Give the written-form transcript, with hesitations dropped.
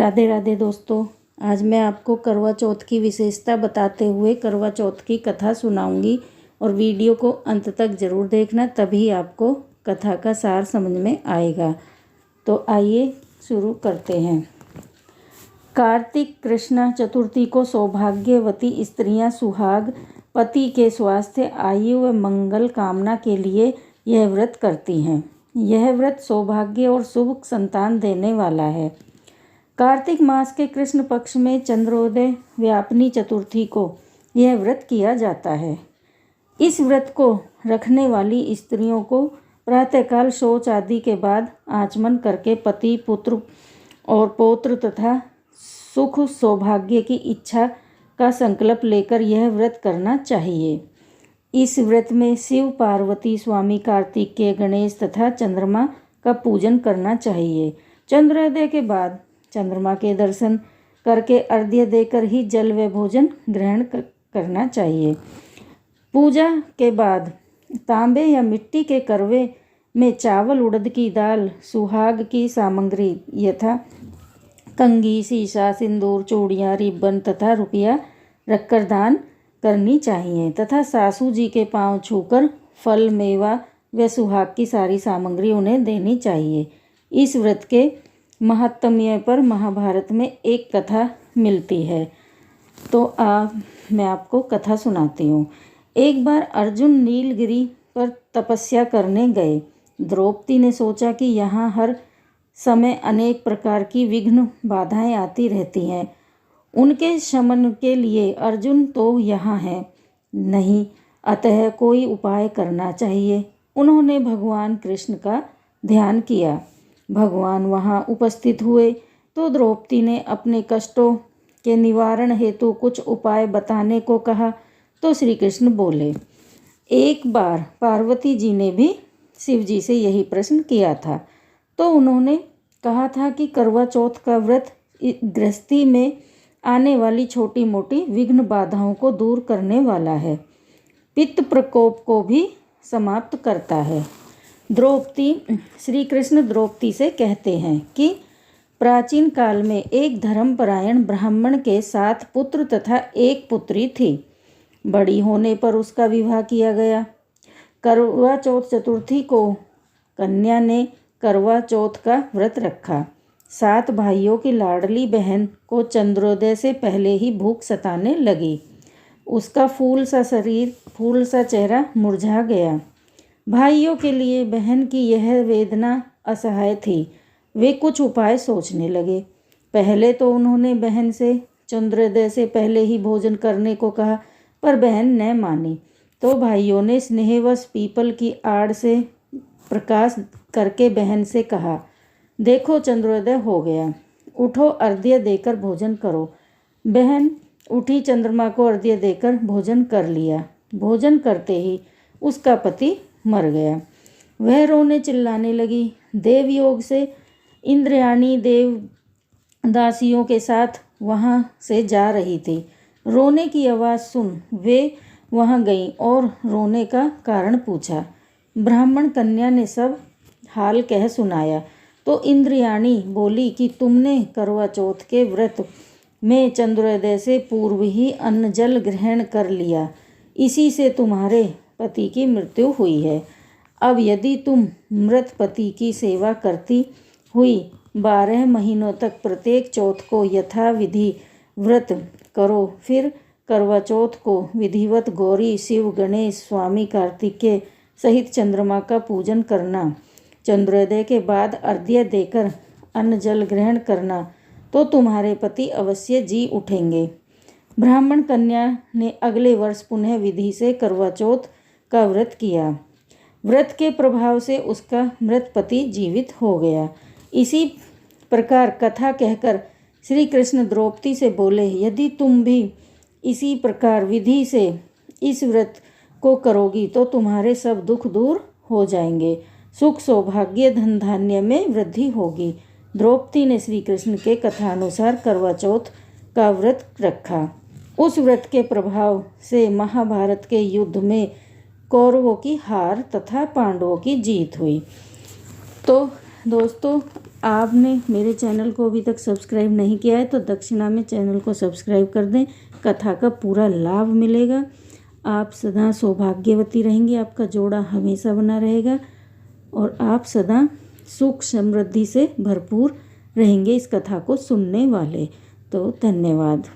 राधे राधे दोस्तों। आज मैं आपको करवा चौथ की विशेषता बताते हुए करवा चौथ की कथा सुनाऊंगी और वीडियो को अंत तक ज़रूर देखना, तभी आपको कथा का सार समझ में आएगा। तो आइए शुरू करते हैं। कार्तिक कृष्ण चतुर्थी को सौभाग्यवती स्त्रियां सुहाग, पति के स्वास्थ्य, आयु व मंगल कामना के लिए यह व्रत करती हैं। यह व्रत सौभाग्य और शुभ संतान देने वाला है। कार्तिक मास के कृष्ण पक्ष में चंद्रोदय व्यापनी चतुर्थी को यह व्रत किया जाता है। इस व्रत को रखने वाली स्त्रियों को प्रातःकाल शौच आदि के बाद आचमन करके पति, पुत्र और पौत्र तथा सुख सौभाग्य की इच्छा का संकल्प लेकर यह व्रत करना चाहिए। इस व्रत में शिव, पार्वती, स्वामी कार्तिकेय, गणेश तथा चंद्रमा का पूजन करना चाहिए। चंद्रोदय के बाद चंद्रमा के दर्शन करके अर्घ्य देकर ही जल व भोजन ग्रहण करना चाहिए। पूजा के बाद तांबे या मिट्टी के करवे में चावल, उड़द की दाल, सुहाग की सामग्री यथा कंघी, शीशा, सिंदूर, चूड़ियाँ, रिबन तथा रुपया रखकर दान करनी चाहिए तथा सासू जी के पांव छूकर फल, मेवा व सुहाग की सारी सामग्री उन्हें देनी चाहिए। इस व्रत के महात्म्य पर महाभारत में एक कथा मिलती है, तो मैं आपको कथा सुनाती हूँ। एक बार अर्जुन नीलगिरी पर तपस्या करने गए। द्रौपदी ने सोचा कि यहाँ हर समय अनेक प्रकार की विघ्न बाधाएं आती रहती हैं, उनके शमन के लिए अर्जुन तो यहाँ है नहीं, अतः कोई उपाय करना चाहिए। उन्होंने भगवान कृष्ण का ध्यान किया। भगवान वहाँ उपस्थित हुए तो द्रौपदी ने अपने कष्टों के निवारण हेतु कुछ उपाय बताने को कहा तो श्री कृष्ण बोले। एक बार पार्वती जी ने भी शिव जी से यही प्रश्न किया था, तो उन्होंने कहा था कि करवा चौथ का व्रत गृहस्थी में आने वाली छोटी मोटी विघ्न बाधाओं को दूर करने वाला है, पित्त प्रकोप को भी समाप्त करता है। श्री कृष्ण द्रौपदी से कहते हैं कि प्राचीन काल में एक धर्मपरायण ब्राह्मण के 7 पुत्र तथा 1 पुत्री थी। बड़ी होने पर उसका विवाह किया गया। करवा चौथ चतुर्थी को कन्या ने करवा चौथ का व्रत रखा। 7 भाइयों की लाडली बहन को चंद्रोदय से पहले ही भूख सताने लगी। उसका फूल सा शरीर, फूल सा चेहरा मुरझा गया। भाइयों के लिए बहन की यह वेदना असहाय थी। वे कुछ उपाय सोचने लगे। पहले तो उन्होंने बहन से चंद्रोदय से पहले ही भोजन करने को कहा, पर बहन न मानी। तो भाइयों ने स्नेहवश पीपल की आड़ से प्रकाश करके बहन से कहा, देखो चंद्रोदय हो गया, उठो अर्घ्य देकर भोजन करो। बहन उठी, चंद्रमा को अर्घ्य देकर भोजन कर लिया। भोजन करते ही उसका पति मर गया। वह रोने चिल्लाने लगी। देवयोग से इंद्रायणी देवदासियों के साथ वहाँ से जा रही थी। रोने की आवाज़ सुन वे वहाँ गईं और रोने का कारण पूछा। ब्राह्मण कन्या ने सब हाल कह सुनाया तो इंद्रायणी बोली कि तुमने करवा चौथ के व्रत में चंद्रोदय से पूर्व ही अन्न जल ग्रहण कर लिया, इसी से तुम्हारे पति की मृत्यु हुई है। अब यदि तुम मृत पति की सेवा करती हुई 12 महीनों तक प्रत्येक चौथ को यथाविधि व्रत करो, फिर करवा चौथ को विधिवत गौरी, शिव, गणेश, स्वामी कार्तिकेय सहित चंद्रमा का पूजन करना, चंद्रोदय के बाद अर्घ्य देकर अन्न जल ग्रहण करना, तो तुम्हारे पति अवश्य जी उठेंगे। ब्राह्मण कन्या ने अगले वर्ष पुनः विधि से करवा चौथ का व्रत किया। व्रत के प्रभाव से उसका मृत पति जीवित हो गया। इसी प्रकार कथा कहकर श्री कृष्ण द्रौपदी से बोले, यदि तुम भी इसी प्रकार विधि से इस व्रत को करोगी तो तुम्हारे सब दुख दूर हो जाएंगे, सुख सौभाग्य धन धान्य में वृद्धि होगी। द्रौपदी ने श्री कृष्ण के कथानुसार करवा चौथ का व्रत रखा। उस व्रत के प्रभाव से महाभारत के युद्ध में कौरवों की हार तथा पांडवों की जीत हुई। तो दोस्तों, आपने मेरे चैनल को अभी तक सब्सक्राइब नहीं किया है तो दक्षिणा में चैनल को सब्सक्राइब कर दें। कथा का पूरा लाभ मिलेगा। आप सदा सौभाग्यवती रहेंगी, आपका जोड़ा हमेशा बना रहेगा और आप सदा सुख समृद्धि से भरपूर रहेंगे इस कथा को सुनने वाले। तो धन्यवाद।